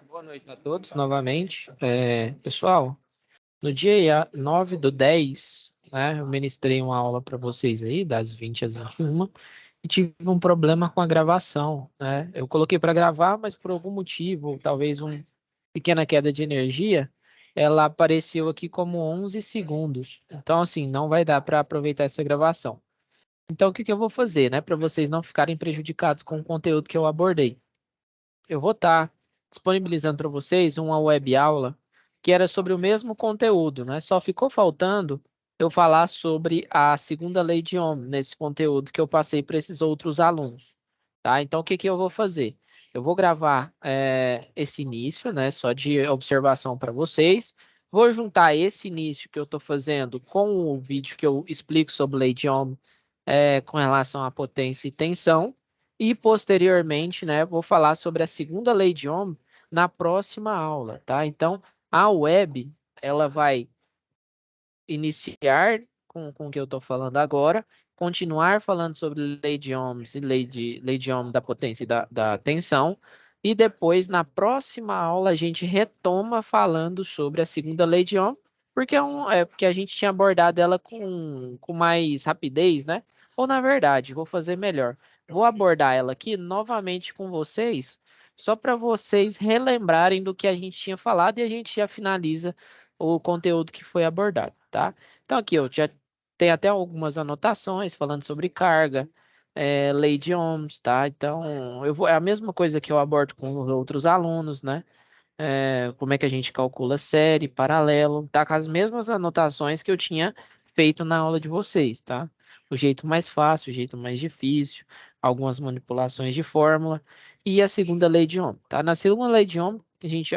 Boa noite a todos novamente. Pessoal, no dia 9/10, né, eu ministrei uma aula para vocês aí, das 20 às 21, e tive um problema com a gravação, né? Eu coloquei para gravar, mas por algum motivo, talvez uma pequena queda de energia, ela apareceu aqui como 11 segundos. Então, assim, não vai dar para aproveitar essa gravação. Então, o que que eu vou fazer, né, para vocês não ficarem prejudicados com o conteúdo que eu abordei? Eu vou estar disponibilizando para vocês uma web aula que era sobre o mesmo conteúdo, né? Só ficou faltando eu falar sobre a segunda lei de Ohm nesse conteúdo que eu passei para esses outros alunos, tá? Então, o que que eu vou fazer? Eu vou gravar esse início, né? Só de observação para vocês. Vou juntar esse início que eu estou fazendo com o vídeo que eu explico sobre lei de Ohm com relação à potência e tensão. E posteriormente, né, vou falar sobre a segunda lei de Ohm na próxima aula, tá? Então, a web, ela vai iniciar com o que eu estou falando agora, continuar falando sobre lei de Ohms e lei de Ohm da potência e da tensão, e depois, na próxima aula, a gente retoma falando sobre a segunda lei de Ohm, porque porque a gente tinha abordado ela com mais rapidez, né? Ou, na verdade, vou fazer melhor. Vou abordar ela aqui novamente com vocês, só para vocês relembrarem do que a gente tinha falado e a gente já finaliza o conteúdo que foi abordado, tá? Então, aqui eu já tenho até algumas anotações falando sobre carga, lei de Ohms, tá? Então, é a mesma coisa que eu abordo com os outros alunos, né? Como é que a gente calcula série, paralelo, tá? Com as mesmas anotações que eu tinha feito na aula de vocês, tá? O jeito mais fácil, o jeito mais difícil, algumas manipulações de fórmula e a segunda lei de Ohm, tá? Na segunda lei de Ohm, a gente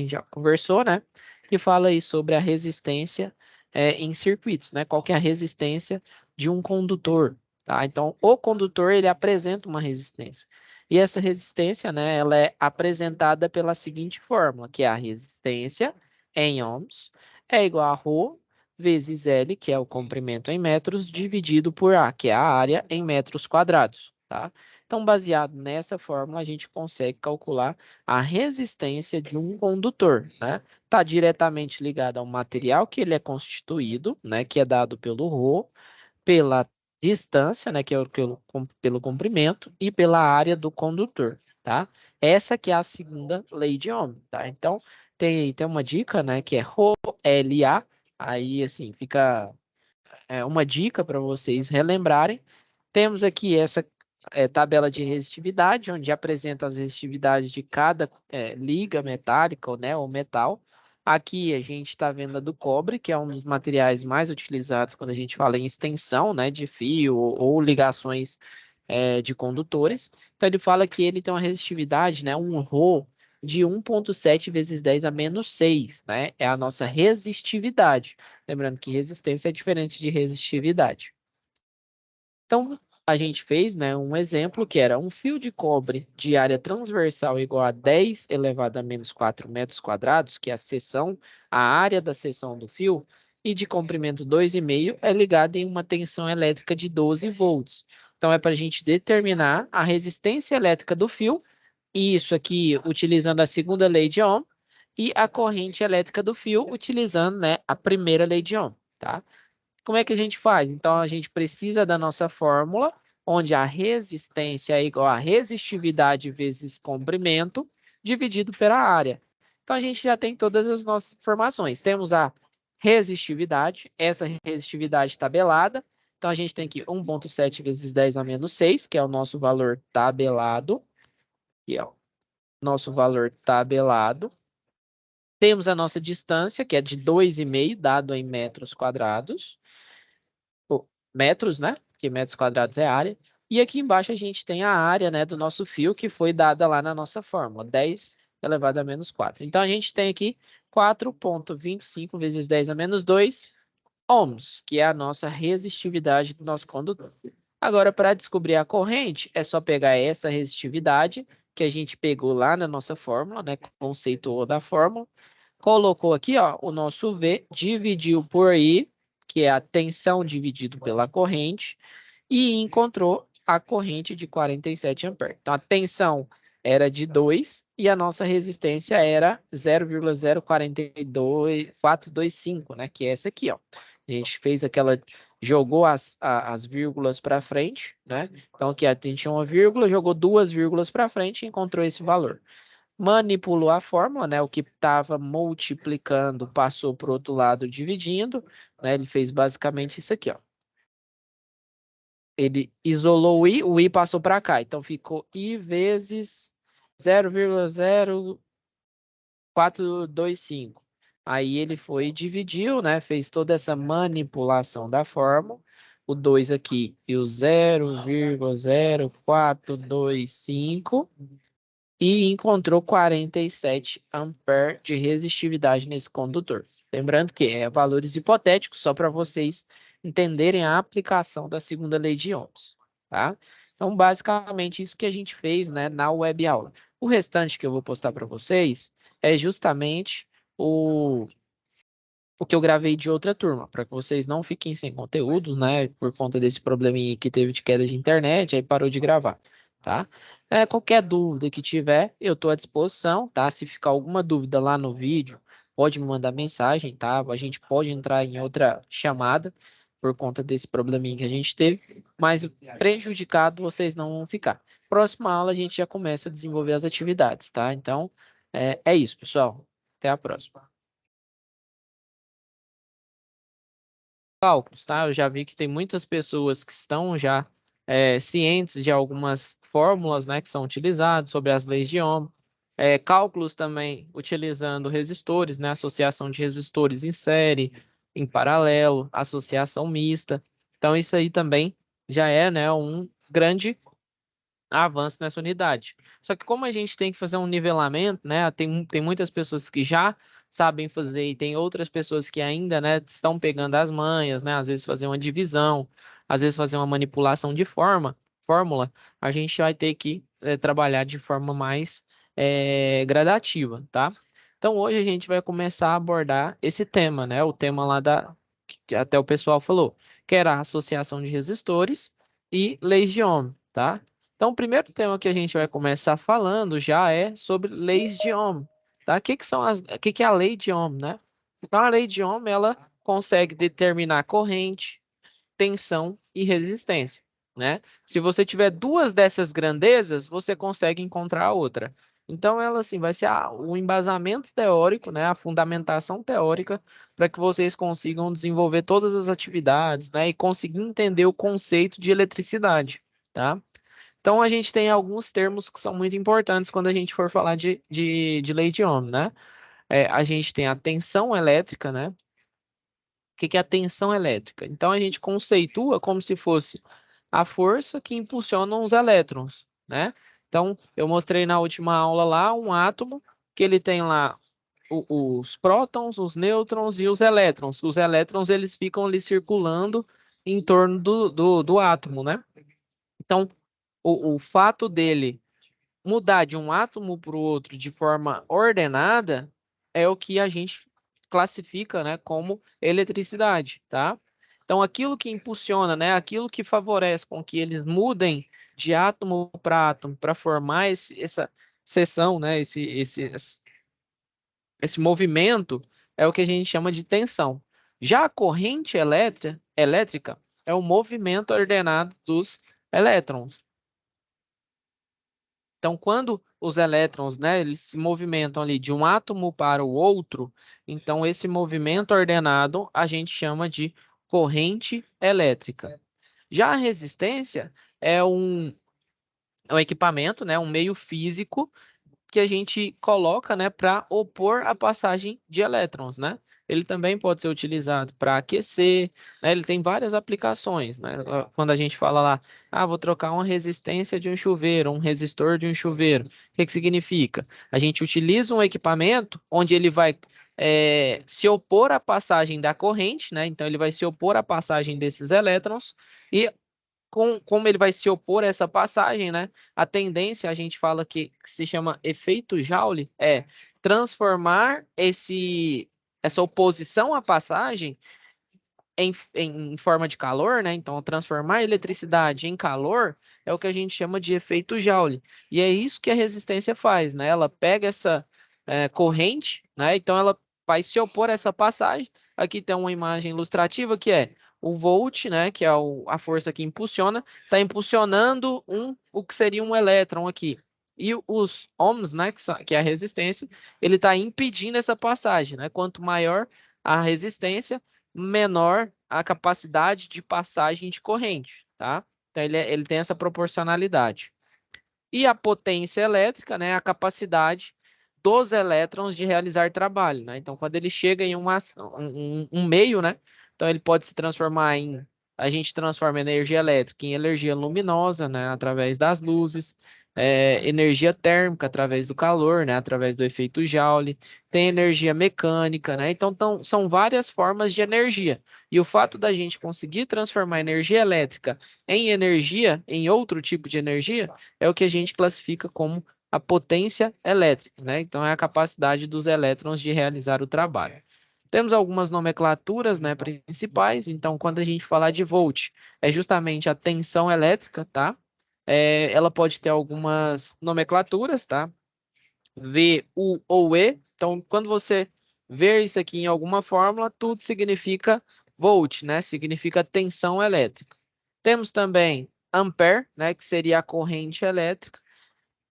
já conversou, né? Que fala aí sobre a resistência em circuitos, né? Qual que é a resistência de um condutor, tá? Então, o condutor, ele apresenta uma resistência. E essa resistência, né, ela é apresentada pela seguinte fórmula, que é a resistência em ohms é igual a ρ vezes L, que é o comprimento em metros, dividido por A, que é a área em metros quadrados, tá? Então, baseado nessa fórmula, a gente consegue calcular a resistência de um condutor, né? Está diretamente ligado ao material que ele é constituído, né, que é dado pelo ρ, pela distância, né, que é pelo comprimento, e pela área do condutor, tá? Essa que é a segunda lei de Ohm, tá? Então, tem uma dica, né, que é ρLA, aí, assim, fica uma dica para vocês relembrarem. Temos aqui essa tabela de resistividade, onde apresenta as resistividades de cada liga metálica, né, ou metal. Aqui a gente está vendo a do cobre, que é um dos materiais mais utilizados quando a gente fala em extensão, né, de fio ou ligações de condutores. Então ele fala que ele tem uma resistividade, né, um ρ de 1,7 vezes 10 a menos 6, né? É a nossa resistividade. Lembrando que resistência é diferente de resistividade. Então, a gente fez, né, um exemplo que era um fio de cobre de área transversal igual a 10 elevado a menos 4 metros quadrados, que é a área da seção do fio, e de comprimento 2,5 é ligado em uma tensão elétrica de 12 volts. Então, é para a gente determinar a resistência elétrica do fio, e isso aqui utilizando a segunda lei de Ohm, e a corrente elétrica do fio utilizando, né, a primeira lei de Ohm, tá? Como é que a gente faz? Então, a gente precisa da nossa fórmula, onde a resistência é igual a resistividade vezes comprimento, dividido pela área. Então, a gente já tem todas as nossas informações. Temos a resistividade, essa resistividade tabelada. Então, a gente tem aqui 1,7 vezes 10 a menos 6, que é o nosso valor tabelado. Aqui, ó, nosso valor tabelado. Temos a nossa distância, que é de 2,5, dado em metros quadrados. Metros, né? Porque metros quadrados é área. E aqui embaixo a gente tem a área, né, do nosso fio, que foi dada lá na nossa fórmula, 10 elevado a menos 4. Então, a gente tem aqui 4,25 vezes 10 a menos 2 ohms, que é a nossa resistividade do nosso condutor. Agora, para descobrir a corrente, é só pegar essa resistividade, que a gente pegou lá na nossa fórmula, né, conceituou da fórmula, colocou aqui, ó, o nosso V, dividiu por I, que é a tensão dividido pela corrente, e encontrou a corrente de 47 amperes. Então, a tensão era de 2 e a nossa resistência era 0,0425, né? Que é essa aqui, ó. A gente fez aquela, jogou as vírgulas para frente, né? Então, aqui a gente tinha uma vírgula, jogou duas vírgulas para frente e encontrou esse valor. Manipulou a fórmula, né? O que estava multiplicando passou para o outro lado dividindo, né? Ele fez basicamente isso aqui, ó. Ele isolou o I passou para cá, então ficou I vezes 0,0425. Aí ele foi e dividiu, né? Fez toda essa manipulação da fórmula. O 2 aqui e o 0,0425 e encontrou 47 amperes de resistividade nesse condutor. Lembrando que é valores hipotéticos, só para vocês entenderem a aplicação da segunda lei de Ohms, tá? Então, basicamente, isso que a gente fez, né, na web aula. O restante que eu vou postar para vocês é justamente o que eu gravei de outra turma, para que vocês não fiquem sem conteúdo, né? Por conta desse probleminha que teve de queda de internet, aí parou de gravar, tá? Qualquer dúvida que tiver, eu estou à disposição, tá? Se ficar alguma dúvida lá no vídeo, pode me mandar mensagem, tá? A gente pode entrar em outra chamada por conta desse probleminha que a gente teve, mas prejudicado vocês não vão ficar. Próxima aula a gente já começa a desenvolver as atividades, tá? Então, é isso, pessoal. Até a próxima. Cálculos, tá? Eu já vi que tem muitas pessoas que estão já cientes de algumas fórmulas, né, que são utilizadas sobre as leis de Ohm. Cálculos também utilizando resistores, né, associação de resistores em série, em paralelo, associação mista. Então, isso aí também já é, né, um grande avanço nessa unidade. Só que como a gente tem que fazer um nivelamento, né? Tem muitas pessoas que já sabem fazer e tem outras pessoas que ainda, né, estão pegando as manhas, né? Às vezes fazer uma divisão, às vezes fazer uma manipulação de fórmula, a gente vai ter que trabalhar de forma mais gradativa, tá? Então hoje a gente vai começar a abordar esse tema, né? O tema lá que até o pessoal falou, que era a associação de resistores e leis de Ohm, tá? Então, o primeiro tema que a gente vai começar falando já é sobre leis de Ohm, tá? O que é a lei de Ohm, né? Então, a lei de Ohm, ela consegue determinar corrente, tensão e resistência, né? Se você tiver duas dessas grandezas, você consegue encontrar a outra. Então, ela assim vai ser o embasamento teórico, né? A fundamentação teórica para que vocês consigam desenvolver todas as atividades, né? E conseguir entender o conceito de eletricidade, tá? Então, a gente tem alguns termos que são muito importantes quando a gente for falar de lei de Ohm, né? A gente tem a tensão elétrica, né? O que é a tensão elétrica? Então, a gente conceitua como se fosse a força que impulsiona os elétrons, né? Então, eu mostrei na última aula lá um átomo que ele tem lá os prótons, os nêutrons e os elétrons. Os elétrons, eles ficam ali circulando em torno do átomo, né? Então, o fato dele mudar de um átomo para o outro de forma ordenada é o que a gente classifica, né, como eletricidade, tá? Então, aquilo que impulsiona, né, aquilo que favorece com que eles mudem de átomo para formar essa seção, né, esse movimento é o que a gente chama de tensão. Já a corrente elétrica é o movimento ordenado dos elétrons. Então, quando os elétrons, né, eles se movimentam ali de um átomo para o outro, então esse movimento ordenado a gente chama de corrente elétrica. Já a resistência é um equipamento, né, um meio físico que a gente coloca, né, para opor a passagem de elétrons, né? Ele também pode ser utilizado para aquecer, né? Ele tem várias aplicações, né? Quando a gente fala lá, vou trocar uma resistência de um chuveiro, um resistor de um chuveiro, o que significa? A gente utiliza um equipamento onde ele vai se opor à passagem da corrente, né? Então ele vai se opor à passagem desses elétrons e como ele vai se opor a essa passagem, né? A tendência, a gente fala que se chama efeito Joule, é transformar essa oposição à passagem em forma de calor, né? Então, transformar a eletricidade em calor é o que a gente chama de efeito Joule. E é isso que a resistência faz, né? Ela pega essa corrente, né? Então, ela vai se opor a essa passagem. Aqui tem uma imagem ilustrativa que é o volt, né? Que é a força que impulsiona, está impulsionando o que seria um elétron aqui. E os ohms, né? Que é a resistência, ele está impedindo essa passagem, né? Quanto maior a resistência, menor a capacidade de passagem de corrente, tá? Então, ele tem essa proporcionalidade. E a potência elétrica, né, a capacidade dos elétrons de realizar trabalho, né? Então, quando ele chega em um meio, né? Então, ele pode se transformar em... A gente transforma energia elétrica em energia luminosa, né? Através das luzes. Energia térmica através do calor, né? Através do efeito Joule. Tem energia mecânica, né? Então, são várias formas de energia. E o fato da gente conseguir transformar energia elétrica em energia, em outro tipo de energia, é o que a gente classifica como a potência elétrica, né? Então, é a capacidade dos elétrons de realizar o trabalho. Temos algumas nomenclaturas, né, principais. Então, quando a gente falar de volt, é justamente a tensão elétrica, tá? Ela pode ter algumas nomenclaturas, tá? V, U ou E. Então, quando você ver isso aqui em alguma fórmula, tudo significa volt, né? Significa tensão elétrica. Temos também ampere, né, que seria a corrente elétrica.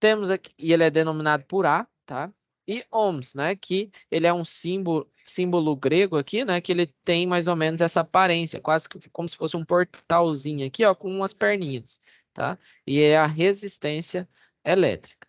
Temos aqui, e ele é denominado por A, tá? E ohms, né, que ele é um símbolo grego aqui, né, que ele tem mais ou menos essa aparência, quase que como se fosse um portalzinho aqui, ó, com umas perninhas, tá? E é a resistência elétrica.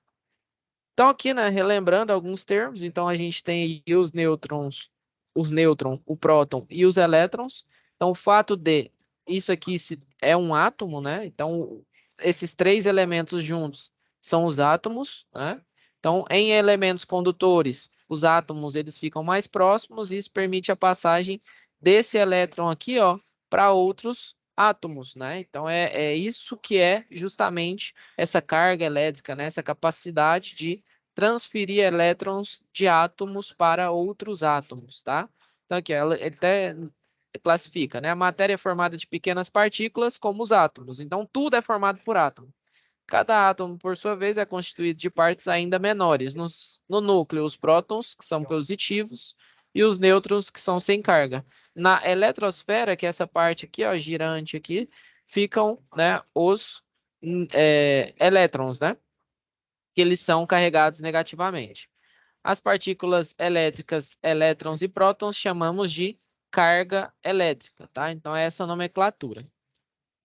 Então aqui, né, relembrando alguns termos, então a gente tem aí os nêutrons, o próton e os elétrons. Então o fato de isso aqui é um átomo, né? Então esses três elementos juntos são os átomos, né? Então em elementos condutores, os átomos eles ficam mais próximos e isso permite a passagem desse elétron aqui, ó, para outros átomos, né? Então é isso que é justamente essa carga elétrica, né? Essa capacidade de transferir elétrons de átomos para outros átomos, tá? Então aqui, ele até classifica, né? A matéria é formada de pequenas partículas como os átomos. Então tudo é formado por átomo. Cada átomo, por sua vez, é constituído de partes ainda menores. No núcleo, os prótons, que são positivos, e os nêutrons, que são sem carga. Na eletrosfera, que é essa parte aqui, ó, girante aqui, ficam, né, os elétrons, né? Que eles são carregados negativamente. As partículas elétricas, elétrons e prótons, chamamos de carga elétrica, tá? Então, é essa nomenclatura.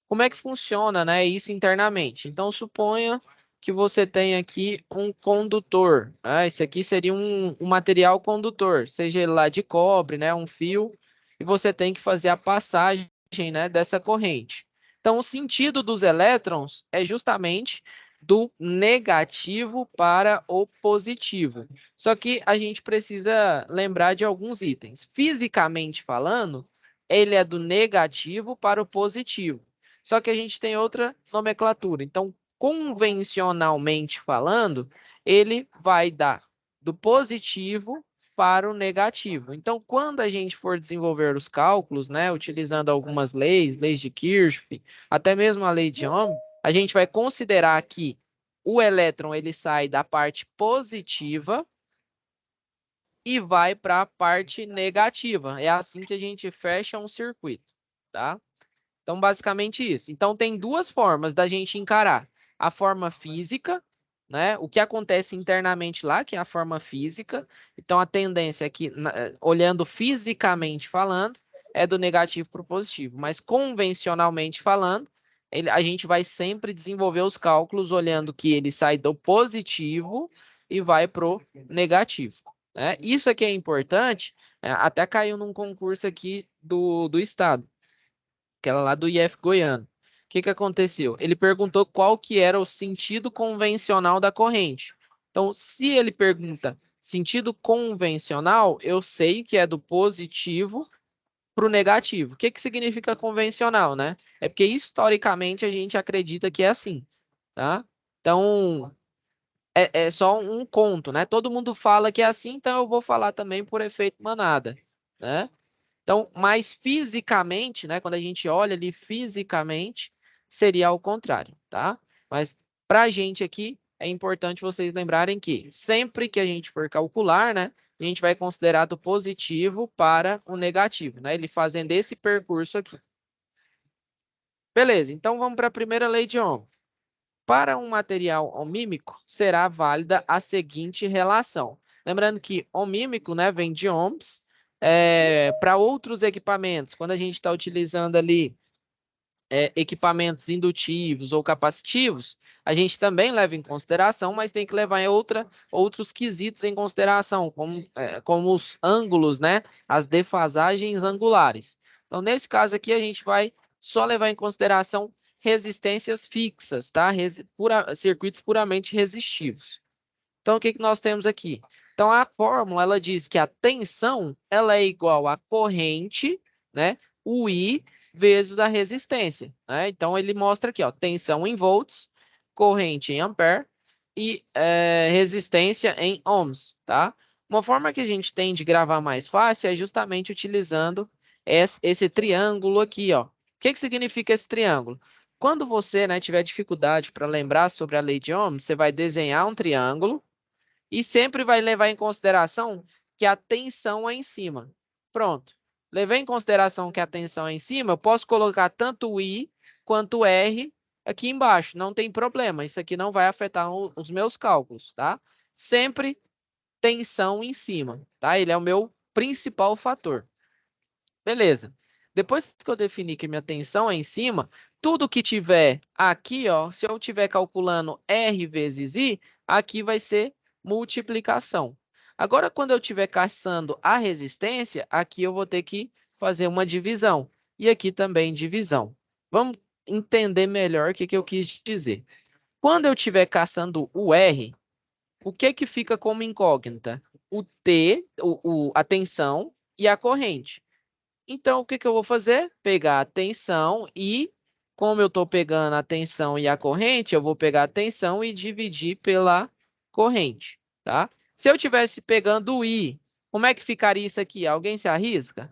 Como é que funciona, né, isso internamente? Então, suponha que você tem aqui um condutor, né? Esse aqui seria um material condutor, seja ele lá de cobre, né, um fio, e você tem que fazer a passagem, né, dessa corrente. Então, o sentido dos elétrons é justamente do negativo para o positivo. Só que a gente precisa lembrar de alguns itens. Fisicamente falando, ele é do negativo para o positivo. Só que a gente tem outra nomenclatura. Então, convencionalmente falando, ele vai dar do positivo para o negativo. Então, quando a gente for desenvolver os cálculos, né, utilizando algumas leis de Kirchhoff, até mesmo a lei de Ohm, a gente vai considerar que o elétron ele sai da parte positiva e vai para a parte negativa. É assim que a gente fecha um circuito, tá? Então, basicamente isso. Então, tem duas formas da gente encarar. A forma física, né? O que acontece internamente lá, que é a forma física. Então, a tendência é que, olhando fisicamente falando, é do negativo para o positivo. Mas, convencionalmente falando, a gente vai sempre desenvolver os cálculos olhando que ele sai do positivo e vai para o negativo. Né? Isso aqui é importante, até caiu num concurso aqui do Estado, aquela lá do IF Goiano. O que que aconteceu? Ele perguntou qual que era o sentido convencional da corrente. Então, se ele pergunta sentido convencional, eu sei que é do positivo para o negativo. O que que significa convencional, né? É porque historicamente a gente acredita que é assim, tá? Então, é só um conto, né? Todo mundo fala que é assim, então eu vou falar também por efeito manada, né? Então, mas fisicamente, né, quando a gente olha ali fisicamente, seria ao contrário, tá? Mas para a gente aqui, é importante vocês lembrarem que sempre que a gente for calcular, né, a gente vai considerar do positivo para o negativo, né? Ele fazendo esse percurso aqui. Beleza, então vamos para a primeira lei de Ohm. Para um material ohmímico, será válida a seguinte relação. Lembrando que ohmímico, né, vem de ohms. Para outros equipamentos, quando a gente está utilizando ali equipamentos indutivos ou capacitivos, a gente também leva em consideração, mas tem que levar em outros quesitos em consideração, como os ângulos, né, as defasagens angulares. Então, nesse caso aqui, a gente vai só levar em consideração resistências fixas, tá? Circuitos puramente resistivos. Então, o que que nós temos aqui? Então, a fórmula, ela diz que a tensão, ela é igual à corrente, né? O I vezes a resistência, né? Então, ele mostra aqui, ó, tensão em volts, corrente em ampere e resistência em ohms, tá? Uma forma que a gente tem de gravar mais fácil é justamente utilizando esse triângulo aqui, ó. O que que significa esse triângulo? Quando você, né, tiver dificuldade para lembrar sobre a lei de Ohm, você vai desenhar um triângulo e sempre vai levar em consideração que a tensão é em cima. Pronto. Levei em consideração que a tensão é em cima, eu posso colocar tanto o I quanto o R aqui embaixo. Não tem problema. Isso aqui não vai afetar os meus cálculos, tá? Sempre tensão em cima, tá? Ele é o meu principal fator. Beleza. Depois que eu definir que minha tensão é em cima, tudo que tiver aqui, ó, se eu estiver calculando R vezes I, aqui vai ser multiplicação. Agora, quando eu estiver caçando a resistência, aqui eu vou ter que fazer uma divisão. E aqui também divisão. Vamos entender melhor o que que eu quis dizer. Quando eu estiver caçando o R, o que que fica como incógnita? O T, a tensão e a corrente. Então, o que que eu vou fazer? Pegar a tensão e, como eu estou pegando a tensão e a corrente, eu vou pegar a tensão e dividir pela corrente, tá? Se eu tivesse pegando o I, como é que ficaria isso aqui? Alguém se arrisca?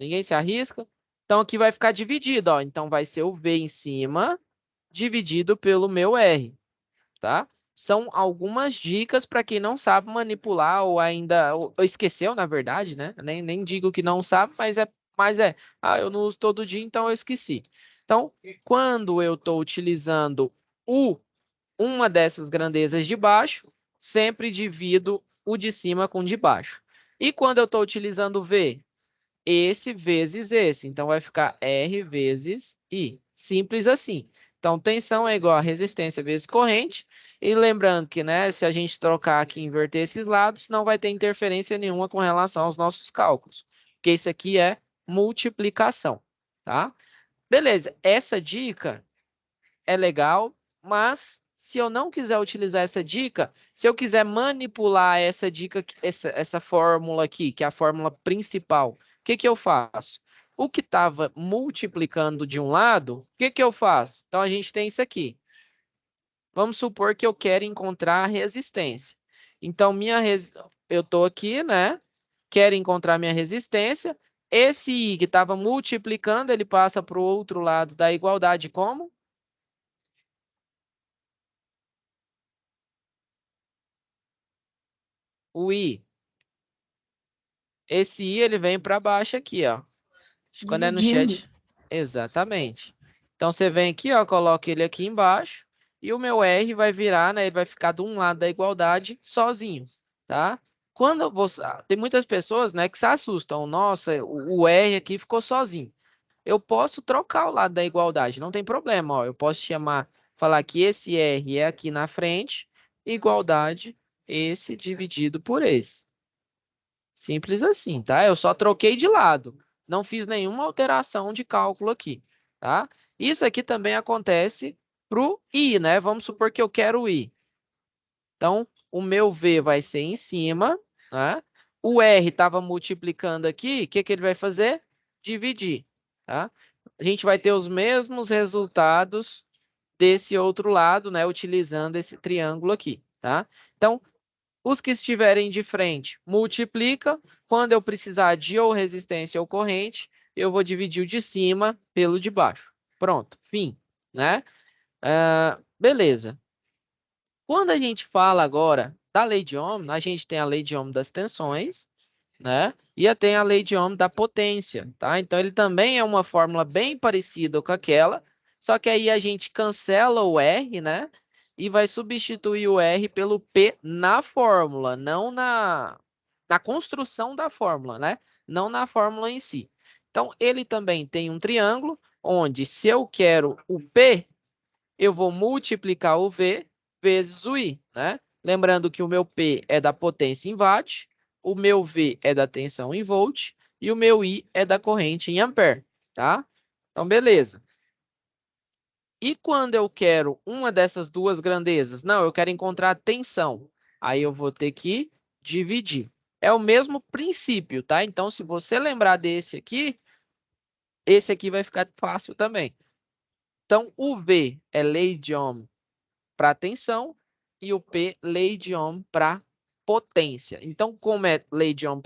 Ninguém se arrisca? Então, aqui vai ficar dividido, ó. Então, vai ser o V em cima dividido pelo meu R, tá? São algumas dicas para quem não sabe manipular ou ainda ou esqueceu, na verdade, né? Nem digo que não sabe, eu não uso todo dia, então eu esqueci. Então, quando eu estou utilizando uma dessas grandezas de baixo, sempre divido o de cima com o de baixo. E quando eu estou utilizando o V, esse vezes esse. Então, vai ficar R vezes I. Simples assim. Então, tensão é igual a resistência vezes corrente. E lembrando que, né, se a gente trocar aqui e inverter esses lados, não vai ter interferência nenhuma com relação aos nossos cálculos. Porque isso aqui é multiplicação, tá? Beleza, essa dica é legal, mas se eu não quiser utilizar essa dica, se eu quiser manipular essa dica, essa fórmula aqui, que é a fórmula principal, o que que eu faço? O que estava multiplicando de um lado, o que que eu faço? Então, a gente tem isso aqui. Vamos supor que eu quero encontrar a resistência. Então, eu estou aqui, né? Quero encontrar minha resistência. Esse I que estava multiplicando, ele passa para o outro lado da igualdade como? O I. Esse I ele vem para baixo aqui, ó. Quando é no Dividindo. chat. Exatamente. Então você vem aqui, ó, coloca ele aqui embaixo e o meu R vai virar, né? Ele vai ficar de um lado da igualdade sozinho, tá? Quando você tem muitas pessoas, né, que se assustam. Nossa, o R aqui ficou sozinho. Eu posso trocar o lado da igualdade, não tem problema, ó. Eu posso falar que esse R é aqui na frente, igualdade esse dividido por esse. Simples assim, tá? Eu só troquei de lado. Não fiz nenhuma alteração de cálculo aqui, tá? Isso aqui também acontece para o I, né? Vamos supor que eu quero o I. Então, o meu V vai ser em cima, né? O R estava multiplicando aqui, o que que ele vai fazer? Dividir, tá? A gente vai ter os mesmos resultados desse outro lado, né, utilizando esse triângulo aqui, tá? Então, os que estiverem de frente, multiplica. Quando eu precisar de ou resistência ou corrente, eu vou dividir o de cima pelo de baixo. Pronto, fim, né? Beleza. Quando a gente fala agora da lei de Ohm, a gente tem a lei de Ohm das tensões, né? E tem a lei de Ohm da potência, tá? Então, ele também é uma fórmula bem parecida com aquela, só que aí a gente cancela o R, né? E vai substituir o R pelo P na fórmula, não na construção da fórmula, né? Não na fórmula em si. Então, ele também tem um triângulo, onde se eu quero o P, eu vou multiplicar o V vezes o I, né? Lembrando que o meu P é da potência em watt, o meu V é da tensão em volt e o meu I é da corrente em ampere, tá? Então, beleza. E quando eu quero uma dessas duas grandezas? Não, eu quero encontrar a tensão. Aí eu vou ter que dividir. É o mesmo princípio, tá? Então, se você lembrar desse aqui, esse aqui vai ficar fácil também. Então, o V é lei de Ohm para tensão e o P, lei de Ohm para potência. Então, como é lei de Ohm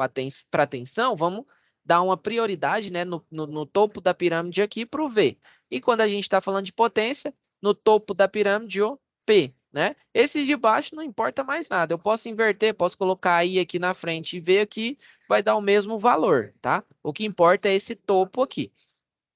para tensão, vamos dar uma prioridade, né, no topo da pirâmide aqui para o V. E quando a gente está falando de potência, no topo da pirâmide, o P. Né? Esses de baixo não importa mais nada. Eu posso inverter, posso colocar I aqui na frente e V aqui, vai dar o mesmo valor. Tá? O que importa é esse topo aqui.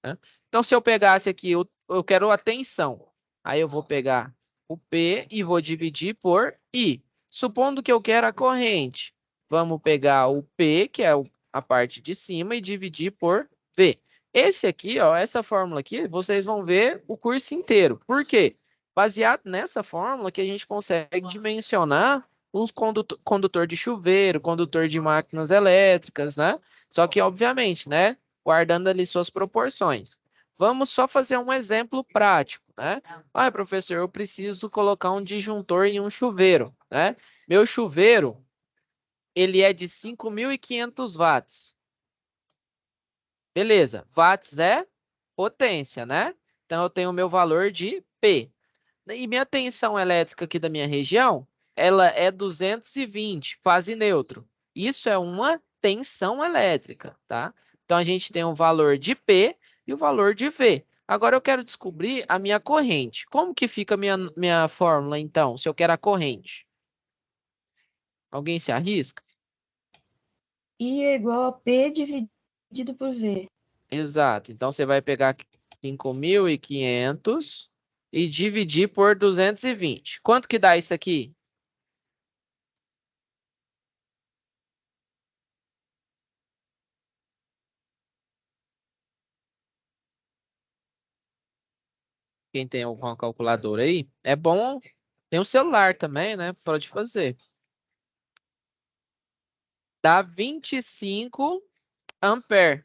Né? Então, se eu pegasse aqui, eu quero a tensão. Aí eu vou pegar o P e vou dividir por I. Supondo que eu quero a corrente, vamos pegar o P, que é a parte de cima, e dividir por V. Esse aqui, ó, essa fórmula aqui, vocês vão ver o curso inteiro. Por quê? Baseado nessa fórmula que a gente consegue dimensionar uns condutor de chuveiro, condutor de máquinas elétricas, né? Só que, obviamente, né? Guardando ali suas proporções. Vamos só fazer um exemplo prático, né? Ah, professor, eu preciso colocar um disjuntor em um chuveiro, né? Meu chuveiro, ele é de 5.500 watts. Beleza, watts é potência, né? Então, eu tenho o meu valor de P. E minha tensão elétrica aqui da minha região, ela é 220, fase neutro. Isso é uma tensão elétrica, tá? Então, a gente tem o valor de P e o valor de V. Agora, eu quero descobrir a minha corrente. Como que fica a minha fórmula, então, se eu quero a corrente? Alguém se arrisca? I é igual a P dividido por V. Exato. Então, você vai pegar 5.500 e dividir por 220. Quanto que dá isso aqui? Quem tem alguma calculadora aí, é bom. Tem um celular também, né? Pode fazer. Dá 25 ampere,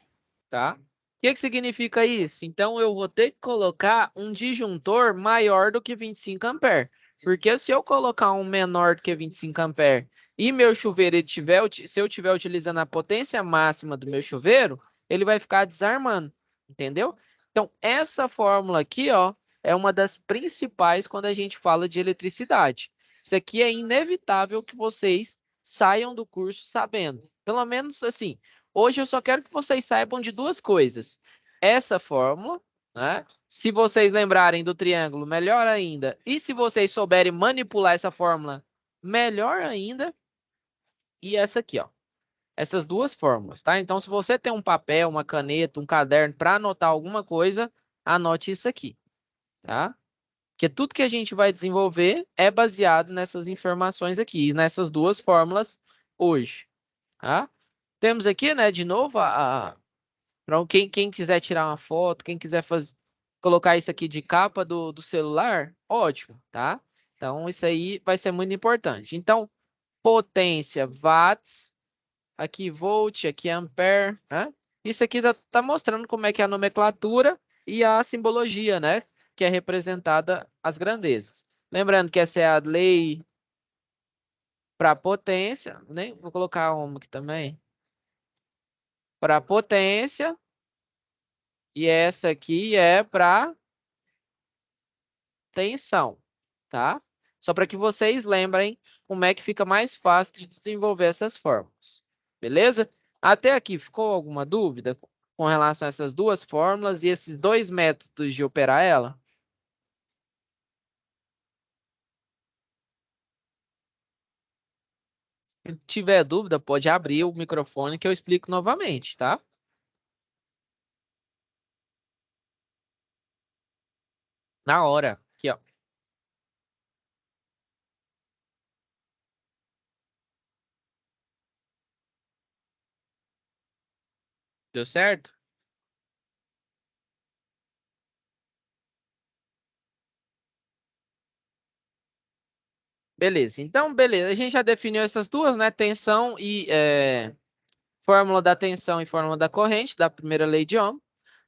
tá? O que significa isso? Então, eu vou ter que colocar um disjuntor maior do que 25 ampere. Porque se eu colocar um menor do que 25 ampere e meu chuveiro, se eu estiver utilizando a potência máxima do meu chuveiro, ele vai ficar desarmando, entendeu? Então, essa fórmula aqui, ó, é uma das principais quando a gente fala de eletricidade. Isso aqui é inevitável que vocês saiam do curso sabendo. Pelo menos assim, hoje eu só quero que vocês saibam de duas coisas. Essa fórmula, né? Se vocês lembrarem do triângulo, melhor ainda. E se vocês souberem manipular essa fórmula, melhor ainda. E essa aqui, ó. Essas duas fórmulas, tá? Então, se você tem um papel, uma caneta, um caderno para anotar alguma coisa, anote isso aqui, tá? Porque tudo que a gente vai desenvolver é baseado nessas informações aqui, nessas duas fórmulas hoje, tá? Temos aqui, né, de novo, para quem quiser tirar uma foto, quem quiser colocar isso aqui de capa do celular, ótimo, tá? Então, isso aí vai ser muito importante. Então, potência, watts, aqui volt, aqui ampere, né? Isso aqui tá mostrando como é que é a nomenclatura e a simbologia, né? Que é representada as grandezas. Lembrando que essa é a lei para potência, nem vou colocar uma aqui também. Para potência, e essa aqui é para tensão, tá? Só para que vocês lembrem como é que fica mais fácil de desenvolver essas fórmulas. Beleza? Até aqui, ficou alguma dúvida com relação a essas duas fórmulas e esses dois métodos de operar ela? Se tiver dúvida, pode abrir o microfone que eu explico novamente, tá? Na hora. Aqui, ó. Deu certo? Beleza. Então, beleza. A gente já definiu essas duas, né? Tensão e fórmula da tensão e fórmula da corrente, da primeira lei de Ohm.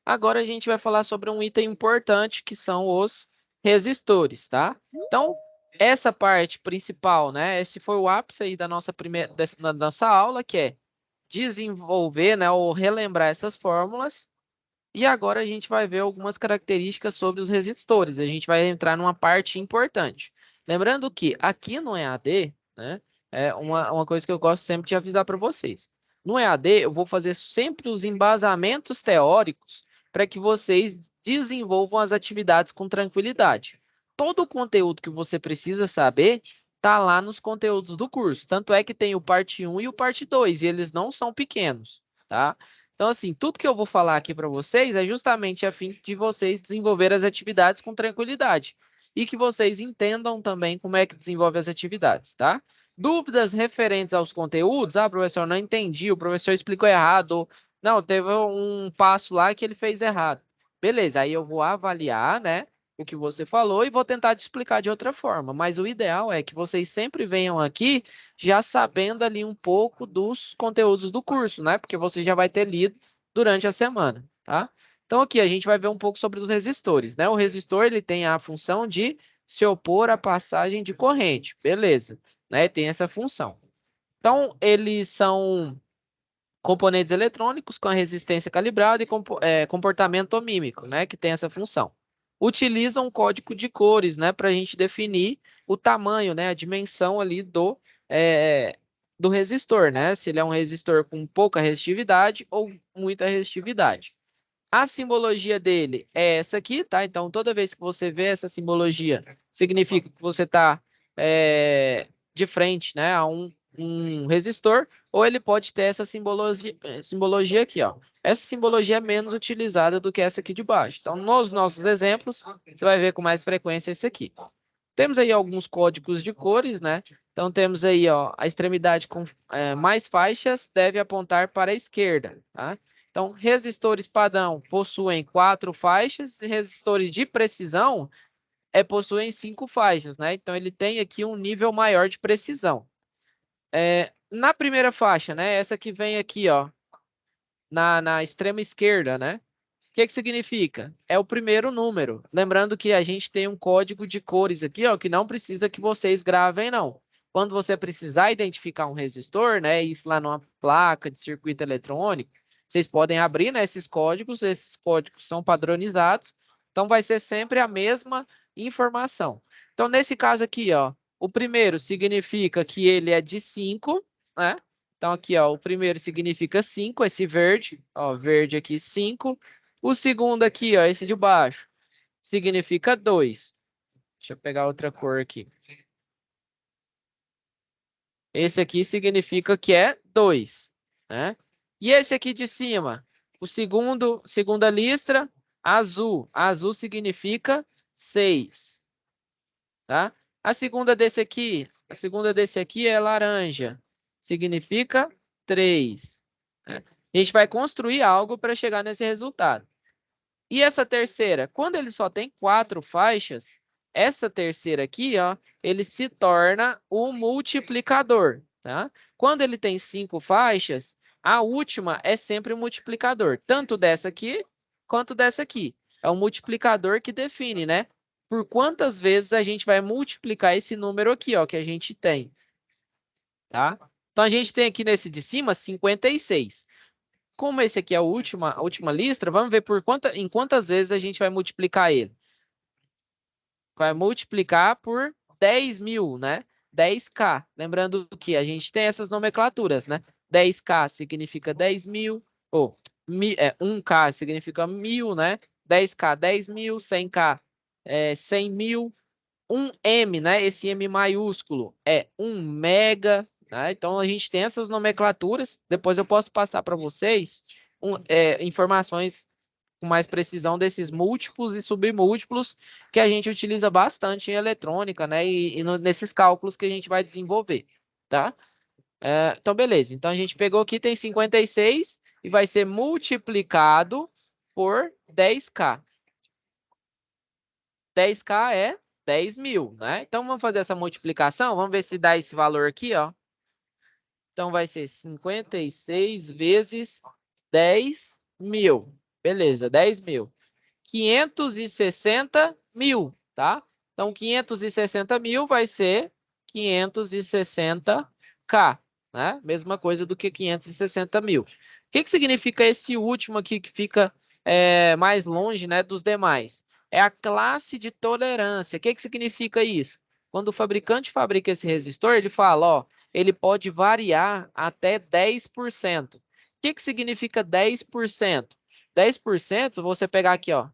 Agora a gente vai falar sobre um item importante, que são os resistores, tá? Então, essa parte principal, né? Esse foi o ápice aí da nossa da nossa aula, que é desenvolver, né, ou relembrar essas fórmulas. E agora a gente vai ver algumas características sobre os resistores. A gente vai entrar numa parte importante. Lembrando que aqui no EAD, né, é uma coisa que eu gosto sempre de avisar para vocês. No EAD, eu vou fazer sempre os embasamentos teóricos para que vocês desenvolvam as atividades com tranquilidade. Todo o conteúdo que você precisa saber está lá nos conteúdos do curso. Tanto é que tem o parte 1 e o parte 2, e eles não são pequenos, tá? Então, assim, tudo que eu vou falar aqui para vocês é justamente a fim de vocês desenvolver as atividades com tranquilidade e que vocês entendam também como é que desenvolve as atividades, tá? Dúvidas referentes aos conteúdos? Ah, professor, não entendi, o professor explicou errado. Não, teve um passo lá que ele fez errado. Beleza, aí eu vou avaliar, né, o que você falou e vou tentar te explicar de outra forma. Mas o ideal é que vocês sempre venham aqui já sabendo ali um pouco dos conteúdos do curso, né? Porque você já vai ter lido durante a semana, tá? Então aqui a gente vai ver um pouco sobre os resistores, né? O resistor ele tem a função de se opor à passagem de corrente, beleza, né? Tem essa função. Então eles são componentes eletrônicos com a resistência calibrada e comportamento omímico, né, que tem essa função. Utilizam um código de cores, né, para a gente definir o tamanho, né, a dimensão ali do resistor, né, se ele é um resistor com pouca resistividade ou muita resistividade. A simbologia dele é essa aqui, tá? Então, toda vez que você vê essa simbologia, significa que você está de frente, né, a um resistor, ou ele pode ter essa simbologia aqui, ó. Essa simbologia é menos utilizada do que essa aqui de baixo. Então, nos nossos exemplos, você vai ver com mais frequência esse aqui. Temos aí alguns códigos de cores, né? Então, temos aí, ó, a extremidade com mais faixas deve apontar para a esquerda, tá? Então, resistores padrão possuem 4 faixas e resistores de precisão possuem 5 faixas, né? Então, ele tem aqui um nível maior de precisão. Na primeira faixa, né? Essa que vem aqui, ó, na extrema esquerda, né? O que que significa? É o primeiro número. Lembrando que a gente tem um código de cores aqui, ó, que não precisa que vocês gravem, não. Quando você precisar identificar um resistor, né, isso lá numa placa de circuito eletrônico, vocês podem abrir, né, esses códigos são padronizados, então vai ser sempre a mesma informação. Então, nesse caso aqui, ó, o primeiro significa que ele é de 5, né? Então, aqui, ó, o primeiro significa 5, esse verde, ó, verde aqui, 5. O segundo aqui, ó, esse de baixo, significa 2. Deixa eu pegar outra cor aqui. Esse aqui significa que é 2, né? E esse aqui de cima, o segunda listra, azul. Azul significa 6, tá? A segunda desse aqui é laranja. Significa 3, né? A gente vai construir algo para chegar nesse resultado. E essa terceira, quando ele só tem 4 faixas, essa terceira aqui, ó, ele se torna o multiplicador, tá? Quando ele tem 5 faixas, a última é sempre o multiplicador, tanto dessa aqui quanto dessa aqui. É o multiplicador que define, né? Por quantas vezes a gente vai multiplicar esse número aqui, ó, que a gente tem, tá? Então a gente tem aqui nesse de cima 56. Como esse aqui é a última listra, vamos ver em quantas vezes a gente vai multiplicar ele. vai multiplicar por 10.000, né? 10K. Lembrando que a gente tem essas nomenclaturas, né? 10K significa 10.000, ou 1K significa 1.000, né? 10K, 10.000, 100K, 100.000. 1M, né? Esse M maiúsculo é 1 mega, né? Então a gente tem essas nomenclaturas. Depois eu posso passar para vocês informações com mais precisão desses múltiplos e submúltiplos que a gente utiliza bastante em eletrônica, né? E nesses cálculos que a gente vai desenvolver, tá? Então, beleza. Então a gente pegou aqui, tem 56 e vai ser multiplicado por 10K. 10K é 10.000, né? Então, vamos fazer essa multiplicação. Vamos ver se dá esse valor aqui, ó. Então, vai ser 56 vezes 10.000. Beleza, 10.000. 560.000, tá? Então, 560.000 vai ser 560K, né? Mesma coisa do que 560.000. O que significa esse último aqui que fica mais longe, né, dos demais? É a classe de tolerância. O que significa isso? Quando o fabricante fabrica esse resistor, ele fala, ó, ele pode variar até 10%. O que significa 10%? 10%, você pegar aqui, ó,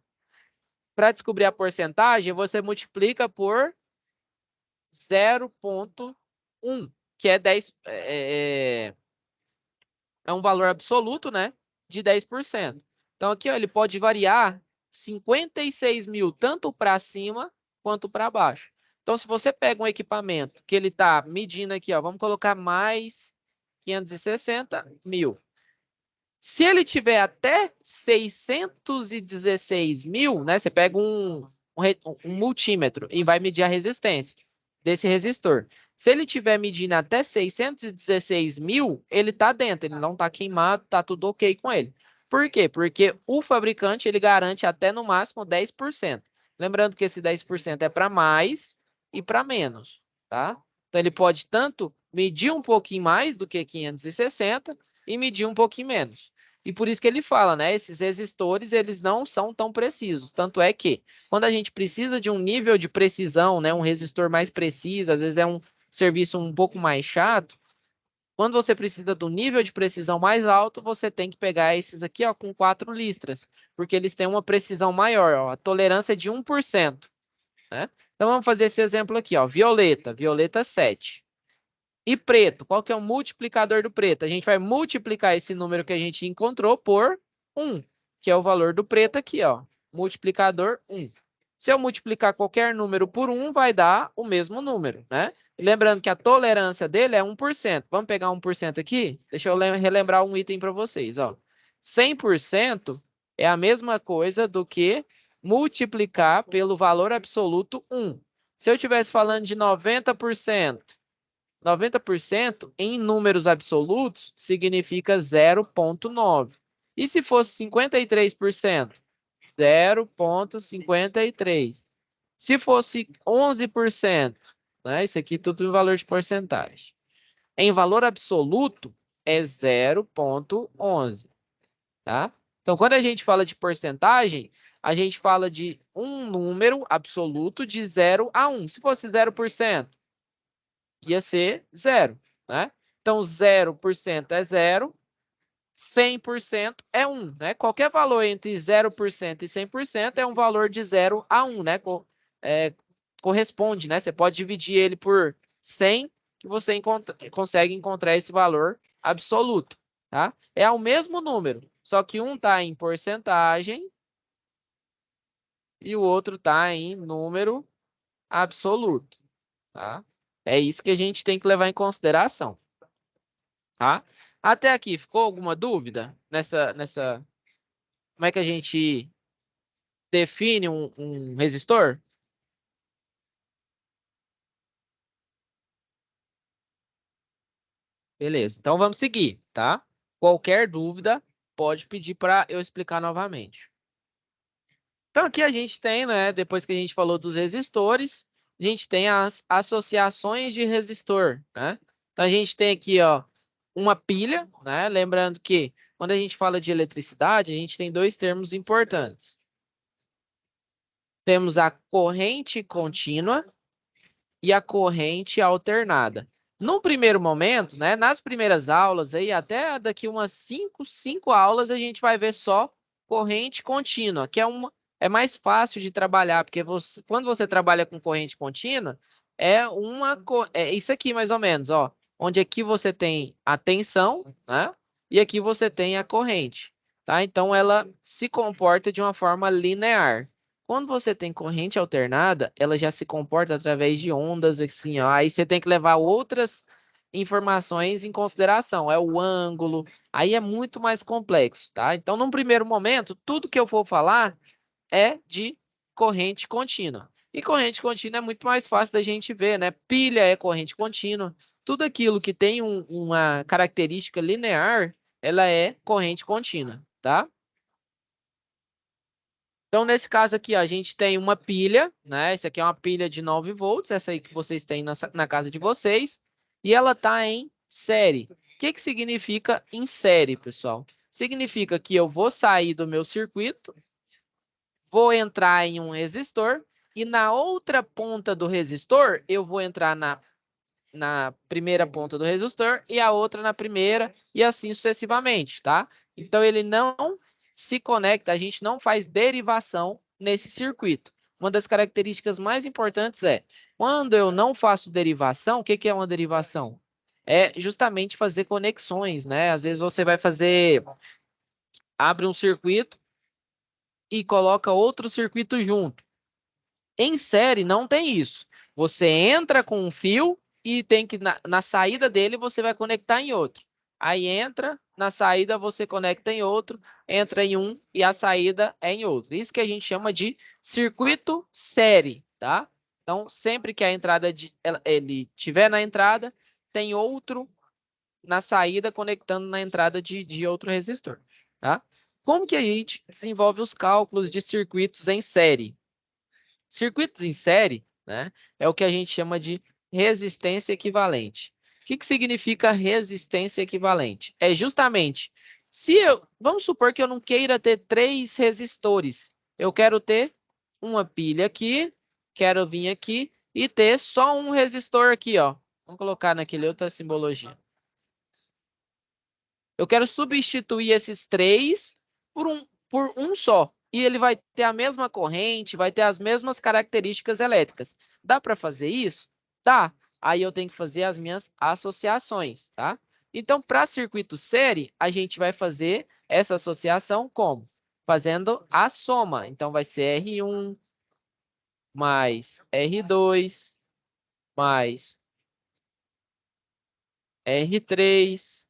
para descobrir a porcentagem, você multiplica por 0,1, que é 10, é um valor absoluto, né, de 10%. Então, aqui, ó, ele pode variar 56.000, tanto para cima quanto para baixo. Então, se você pega um equipamento que ele está medindo aqui, ó, vamos colocar mais 560.000. Se ele tiver até 616.000, né? Você pega um multímetro e vai medir a resistência desse resistor. Se ele tiver medindo até 616.000, ele está dentro, ele não está queimado, está tudo ok com ele. Por quê? Porque o fabricante ele garante até no máximo 10%. Lembrando que esse 10% é para mais e para menos, tá? Então ele pode tanto medir um pouquinho mais do que 560 e medir um pouquinho menos. E por isso que ele fala, né? Esses resistores, eles não são tão precisos. Tanto é que, quando a gente precisa de um nível de precisão, né? Um resistor mais preciso, às vezes é um serviço um pouco mais chato. Quando você precisa do nível de precisão mais alto, você tem que pegar esses aqui, ó, com 4 listras. Porque eles têm uma precisão maior, ó. A tolerância é de 1%, né? Então, vamos fazer esse exemplo aqui, ó. Violeta, violeta 7. E preto, qual que é o multiplicador do preto? A gente vai multiplicar esse número que a gente encontrou por 1, que é o valor do preto aqui, ó. Multiplicador 1. Se eu multiplicar qualquer número por 1, vai dar o mesmo número, né? E lembrando que a tolerância dele é 1%. Vamos pegar 1% aqui? Deixa eu relembrar um item para vocês, ó. 100% é a mesma coisa do que multiplicar pelo valor absoluto 1. Se eu estivesse falando de 90%, 90% em números absolutos significa 0,9. E se fosse 53%? 0,53. Se fosse 11%, né? Isso aqui tudo em valor de porcentagem. Em valor absoluto é 0,11, tá? Então, quando a gente fala de porcentagem, a gente fala de um número absoluto de 0 a 1. Se fosse 0%, ia ser 0, né? Então, 0% é 0, 100% é 1, né? Qualquer valor entre 0% e 100% é um valor de 0 a 1, né? Corresponde, né? Você pode dividir ele por 100 que você consegue encontrar esse valor absoluto, tá? É o mesmo número, só que um está em porcentagem e o outro está em número absoluto, tá? É isso que a gente tem que levar em consideração, tá? Até aqui, ficou alguma dúvida nessa... Como é que a gente define um resistor? Beleza, então vamos seguir, tá? Qualquer dúvida, pode pedir para eu explicar novamente. Então aqui a gente tem, né, depois que a gente falou dos resistores, a gente tem as associações de resistor, né? Então a gente tem aqui, ó, uma pilha, né? Lembrando que quando a gente fala de eletricidade, a gente tem dois termos importantes. temos a corrente contínua e a corrente alternada. Num primeiro momento, né, nas primeiras aulas, aí, até daqui umas 5 aulas, a gente vai ver só corrente contínua, que é mais fácil de trabalhar, porque quando você trabalha com corrente contínua, é isso aqui mais ou menos, ó, onde aqui você tem a tensão, né, e aqui você tem a corrente, tá? Então, ela se comporta de uma forma linear. Quando você tem corrente alternada, ela já se comporta através de ondas, assim, ó. Aí você tem que levar outras informações em consideração. É o ângulo, aí é muito mais complexo, tá? Então, num primeiro momento, tudo que eu for falar é de corrente contínua. E corrente contínua é muito mais fácil da gente ver, né? Pilha é corrente contínua. Tudo aquilo que tem uma característica linear, ela é corrente contínua, tá? Então, nesse caso aqui, ó, a gente tem uma pilha, né? Essa aqui é uma pilha de 9 volts, essa aí que vocês têm na casa de vocês, e ela está em série. O que que significa em série, pessoal? Significa que eu vou sair do meu circuito, vou entrar em um resistor, e na outra ponta do resistor, eu vou entrar na primeira ponta do resistor e a outra na primeira e assim sucessivamente, tá? Então ele não se conecta, a gente não faz derivação nesse circuito. Uma das características mais importantes é, quando eu não faço derivação, o que que é uma derivação? É justamente fazer conexões, né? Às vezes você vai abre um circuito e coloca outro circuito junto. Em série não tem isso. Você entra com um fio e tem que na saída dele você vai conectar em outro. Aí entra, na saída você conecta em outro, entra em um e a saída é em outro. Isso que a gente chama de circuito série, tá? Então, sempre que a entrada ele tiver na entrada, tem outro na saída conectando na entrada de outro resistor, tá? Como que a gente desenvolve os cálculos de circuitos em série? Circuitos em série, né, é o que a gente chama de resistência equivalente. O que que significa resistência equivalente? É justamente, vamos supor que eu não queira ter 3 resistores. Eu quero ter uma pilha aqui, quero vir aqui e ter só um resistor aqui, ó. Vamos colocar naquele outra simbologia. Eu quero substituir esses 3 por um só. E ele vai ter a mesma corrente, vai ter as mesmas características elétricas. Dá para fazer isso? Dá. Aí eu tenho que fazer as minhas associações, tá? Então, para circuito série, a gente vai fazer essa associação como? Fazendo a soma. Então, vai ser R1 mais R2 mais R3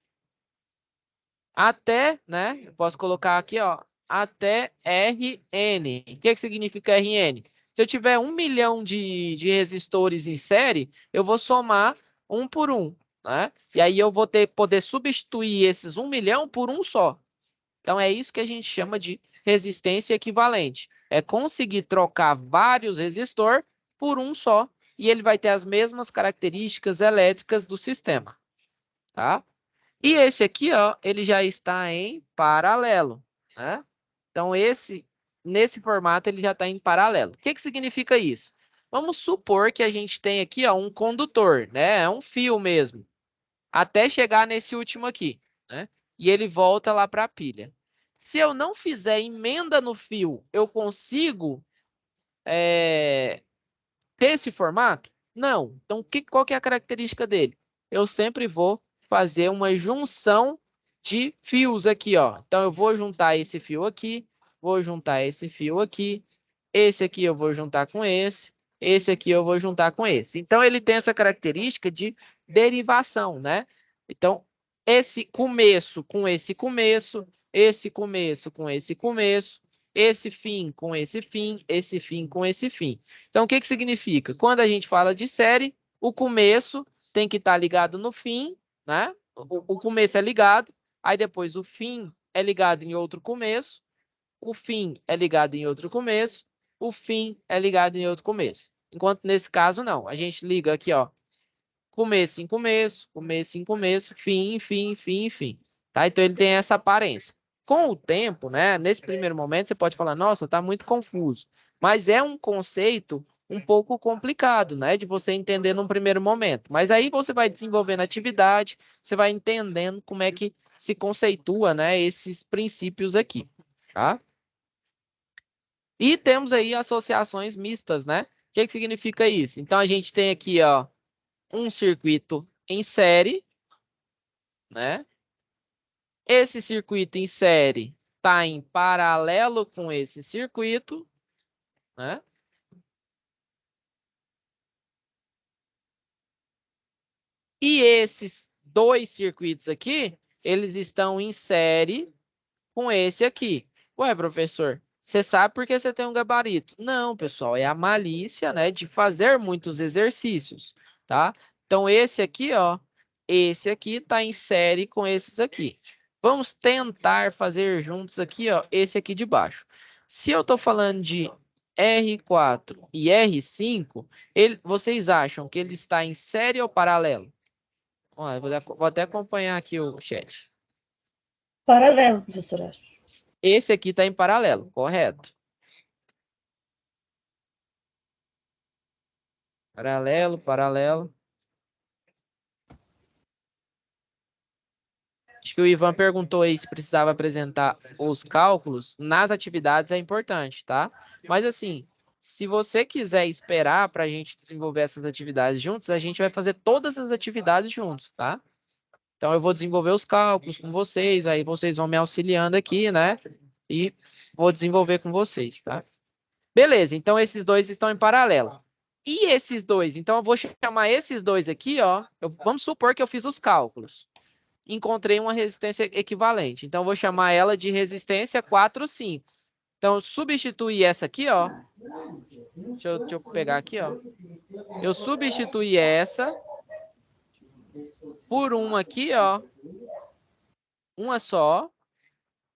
até, né? Eu posso colocar aqui, ó, até Rn. O que que significa Rn? Se eu tiver 1 milhão de resistores em série, eu vou somar um por um, né? E aí eu vou poder substituir esses 1 milhão por um só. Então é isso que a gente chama de resistência equivalente. É conseguir trocar vários resistores por um só e ele vai ter as mesmas características elétricas do sistema, tá? E esse aqui, ó, ele já está em paralelo, né? Então, nesse formato, ele já está em paralelo. O que que significa isso? Vamos supor que a gente tem aqui, ó, um condutor, né? É um fio mesmo, até chegar nesse último aqui, né? E ele volta lá para a pilha. Se eu não fizer emenda no fio, eu consigo ter esse formato? Não. Então, qual que é a característica dele? Eu sempre vou fazer uma junção de fios aqui, ó. Então, eu vou juntar esse fio aqui, vou juntar esse fio aqui, esse aqui eu vou juntar com esse aqui eu vou juntar com esse. Então, ele tem essa característica de derivação, né? Então, esse começo com esse começo, esse começo com esse começo, esse fim com esse fim com esse fim. Então, o que que significa? Quando a gente fala de série, o começo tem que estar ligado no fim, né? O começo é ligado, aí depois o fim é ligado em outro começo, o fim é ligado em outro começo, o fim é ligado em outro começo. Enquanto nesse caso, não. A gente liga aqui, ó, começo em começo, começo em começo, fim em fim, fim em fim. Tá? Então ele tem essa aparência. Com o tempo, né? Nesse primeiro momento, você pode falar, nossa, tá muito confuso. Mas é um conceito um pouco complicado, né, de você entender num primeiro momento. Mas aí você vai desenvolvendo atividade, você vai entendendo como é que se conceitua, né, esses princípios aqui, tá? E temos aí associações mistas, né? O que que significa isso? Então a gente tem aqui, ó, um circuito em série, né? Esse circuito em série está em paralelo com esse circuito, né? E esses dois circuitos aqui, eles estão em série com esse aqui. Ué, professor, você sabe por que você tem um gabarito? Não, pessoal, é a malícia, né, de fazer muitos exercícios, tá? Então, esse aqui, ó, esse aqui está em série com esses aqui. Vamos tentar fazer juntos aqui, ó, esse aqui de baixo. Se eu estou falando de R4 e R5, vocês acham que ele está em série ou paralelo? Ó, eu vou até acompanhar aqui o chat. Paralelo, professora. Esse aqui está em paralelo, correto? Paralelo, paralelo. Acho que o Ivan perguntou aí se precisava apresentar os cálculos. Nas atividades é importante, tá? Mas assim, se você quiser esperar para a gente desenvolver essas atividades juntos, a gente vai fazer todas as atividades juntos, tá? Então eu vou desenvolver os cálculos com vocês, aí vocês vão me auxiliando aqui, né? E vou desenvolver com vocês, tá? Beleza, então esses dois estão em paralelo. E esses dois? Então eu vou chamar esses dois aqui, ó. Vamos supor que eu fiz os cálculos. Encontrei uma resistência equivalente. Então eu vou chamar ela de resistência 4,5. Então eu substituí essa aqui, ó. Deixa eu pegar aqui, ó. Eu substituí essa por uma aqui, ó. Uma só,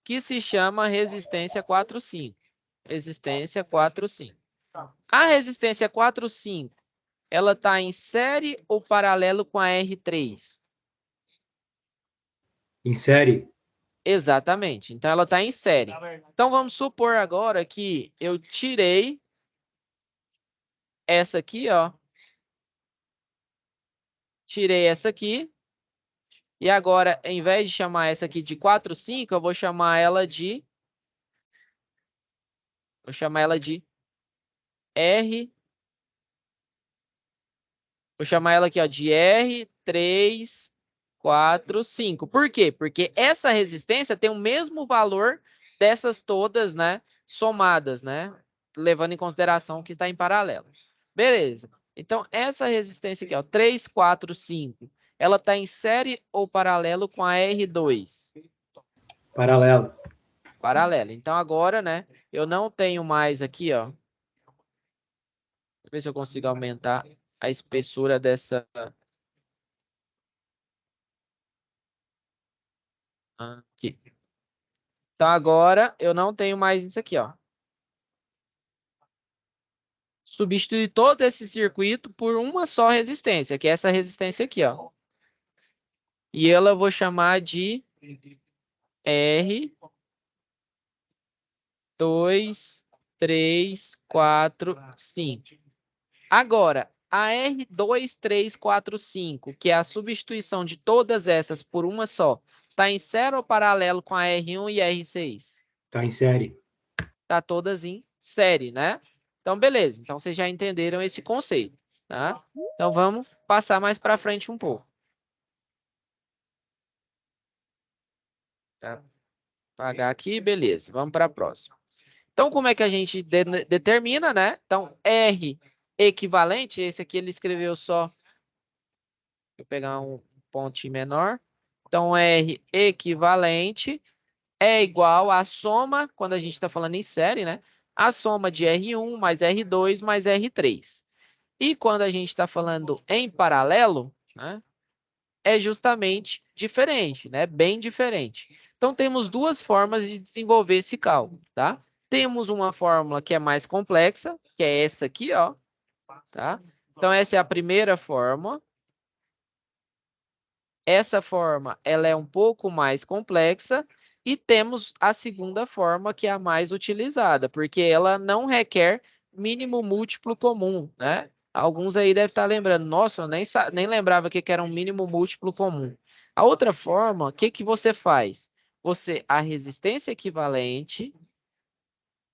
que se chama resistência 4,5. Resistência 4,5. A resistência 4,5 ela está em série ou paralelo com a R3? Em série? Exatamente. Então, ela está em série. Então, vamos supor agora que eu tirei essa aqui, ó. Tirei essa aqui. E agora, em vez de chamar essa aqui de 4,5, eu vou chamar ela de... Vou chamar ela de R... Vou chamar ela aqui, ó, de R3, 4, 5. Por quê? Porque essa resistência tem o mesmo valor dessas todas, né, somadas, né, levando em consideração que está em paralelo. Beleza. Então, essa resistência aqui, ó, 3, 4, 5, ela está em série ou paralelo com a R2? Paralelo. Paralelo. Então, agora, né, eu não tenho mais aqui, ó. Deixa eu ver se eu consigo aumentar a espessura dessa... Aqui. Então, agora eu não tenho mais isso aqui, ó. Substituir todo esse circuito por uma só resistência, que é essa resistência aqui, ó. E ela eu vou chamar de R 2, 3, 4, 5. Agora, a R2, 3, 4, 5, que é a substituição de todas essas por uma só, está em série ou paralelo com a R1 e R6? Está em série. Tá todas em série, né? Então, beleza. Então, vocês já entenderam esse conceito, tá? Então, vamos passar mais para frente um pouco. Tá? Apagar aqui, beleza. Vamos para a próxima. Então, como é que a gente determina, né? Então, R equivalente, esse aqui ele escreveu só. Vou pegar um pontinho menor. Então, R equivalente é igual à soma, quando a gente está falando em série, né? A soma de R1 mais R2 mais R3. E quando a gente está falando em paralelo, né, é justamente diferente, né? Bem diferente. Então, temos duas formas de desenvolver esse cálculo, tá? Temos uma fórmula que é mais complexa, que é essa aqui, ó, tá? Então, essa é a primeira forma. Essa forma, ela é um pouco mais complexa. E temos a segunda forma, que é a mais utilizada, porque ela não requer mínimo múltiplo comum, né? Alguns aí devem estar lembrando, nossa, eu nem lembrava que era um mínimo múltiplo comum. A outra forma, o que você faz? A resistência equivalente,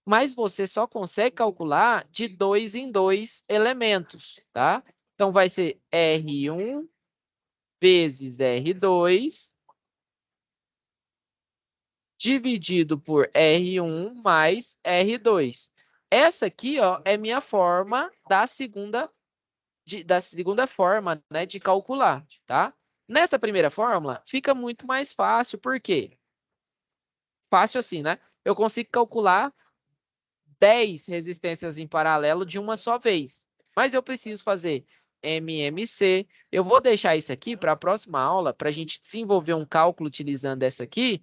mas você só consegue calcular de 2 em 2 elementos, tá? Então, vai ser R1 vezes R2 dividido por R1 mais R2. Essa aqui, ó, é minha forma da segunda forma, né, de calcular, tá? Nessa primeira fórmula, fica muito mais fácil, por quê? Fácil assim, né? Eu consigo calcular 10 resistências em paralelo de uma só vez. Mas eu preciso fazer MMC. Eu vou deixar isso aqui para a próxima aula, para a gente desenvolver um cálculo utilizando essa aqui,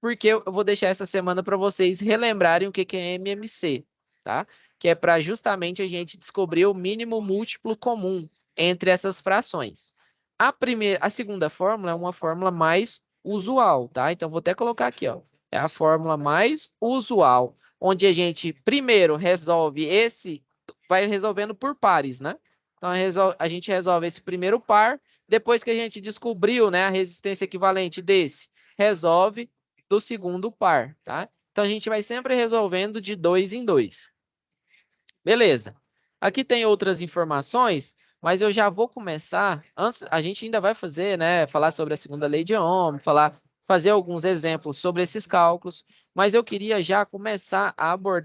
porque eu vou deixar essa semana para vocês relembrarem o que é MMC, tá? Que é para justamente a gente descobrir o mínimo múltiplo comum entre essas frações. A segunda fórmula é uma fórmula mais usual, tá? Então, vou até colocar aqui, ó. É a fórmula mais usual, onde a gente primeiro vai resolvendo por pares, né? Então, a gente resolve esse primeiro par, depois que a gente descobriu, né, a resistência equivalente desse, resolve do segundo par, tá? Então, a gente vai sempre resolvendo de 2 em 2. Beleza. Aqui tem outras informações, mas eu já vou começar. Antes, a gente ainda vai fazer, né? Falar sobre a segunda lei de Ohm, fazer alguns exemplos sobre esses cálculos, mas eu queria já começar a abordar